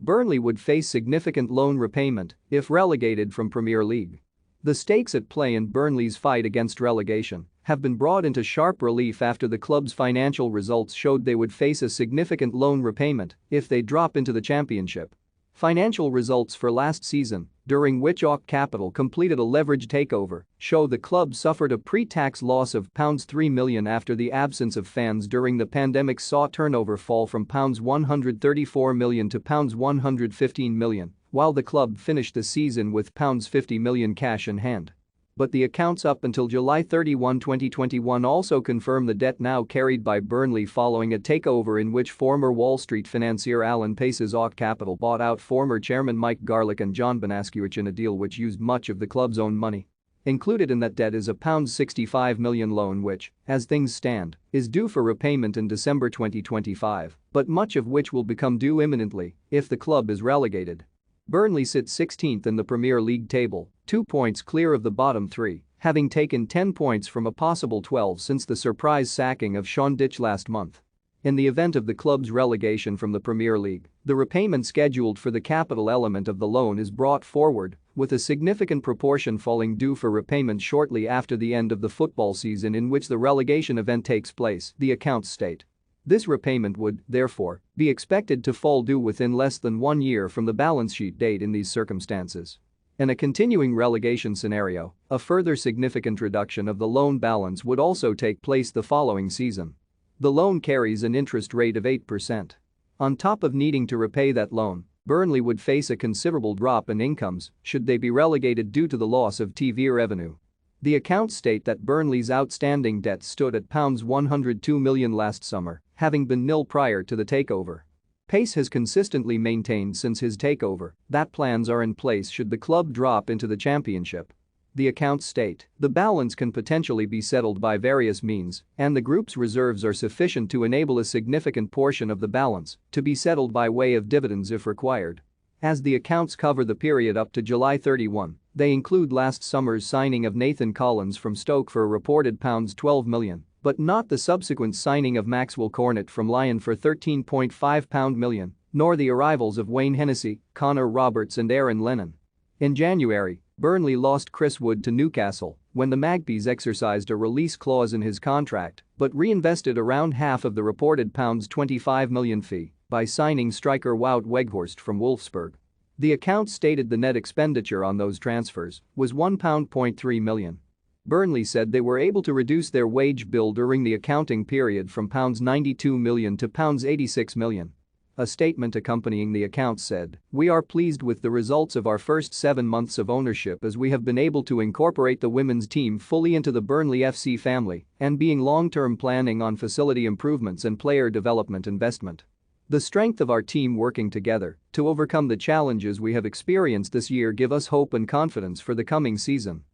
Burnley would face significant loan repayment if relegated from Premier League. The stakes at play in Burnley's fight against relegation have been brought into sharp relief after the club's financial results showed they would face a significant loan repayment if they drop into the Championship. Financial results for last season, during which OK Capital completed a leverage takeover, show the club suffered a pre-tax loss of £3 million after the absence of fans during the pandemic saw turnover fall from £134 million to £115 million, while the club finished the season with £50 million cash in hand. But the accounts up until July 31, 2021 also confirm the debt now carried by Burnley following a takeover in which former Wall Street financier Alan Pace's OK Capital bought out former chairman Mike Garlick and John Banaskiewicz in a deal which used much of the club's own money. Included in that debt is a £65 million loan which, as things stand, is due for repayment in December 2025, but much of which will become due imminently if the club is relegated. Burnley sits 16th in the Premier League table, 2 points clear of the bottom three, having taken 10 points from a possible 12 since the surprise sacking of Sean Dyche last month. In the event of the club's relegation from the Premier League, the repayment scheduled for the capital element of the loan is brought forward, with a significant proportion falling due for repayment shortly after the end of the football season in which the relegation event takes place, the accounts state. This repayment would, therefore, be expected to fall due within less than 1 year from the balance sheet date in these circumstances. In a continuing relegation scenario, a further significant reduction of the loan balance would also take place the following season. The loan carries an interest rate of 8%. On top of needing to repay that loan, Burnley would face a considerable drop in incomes should they be relegated due to the loss of TV revenue. The accounts state that Burnley's outstanding debt stood at £102 million last summer, having been nil prior to the takeover. Pace has consistently maintained since his takeover that plans are in place should the club drop into the Championship. The accounts state the balance can potentially be settled by various means, and the group's reserves are sufficient to enable a significant portion of the balance to be settled by way of dividends if required. As the accounts cover the period up to July 31, they include last summer's signing of Nathan Collins from Stoke for a reported £12 million, but not the subsequent signing of Maxwell Cornet from Lyon for £13.5 million, nor the arrivals of Wayne Hennessy, Connor Roberts and Aaron Lennon. In January, Burnley lost Chris Wood to Newcastle when the Magpies exercised a release clause in his contract but reinvested around half of the reported £25 million fee by signing striker Wout Weghorst from Wolfsburg. The accounts stated the net expenditure on those transfers was £1.3 million. Burnley said they were able to reduce their wage bill during the accounting period from £92 million to £86 million. A statement accompanying the accounts said, "We are pleased with the results of our first 7 months of ownership as we have been able to incorporate the women's team fully into the Burnley FC family and being long-term planning on facility improvements and player development investment. The strength of our team working together to overcome the challenges we have experienced this year give us hope and confidence for the coming season."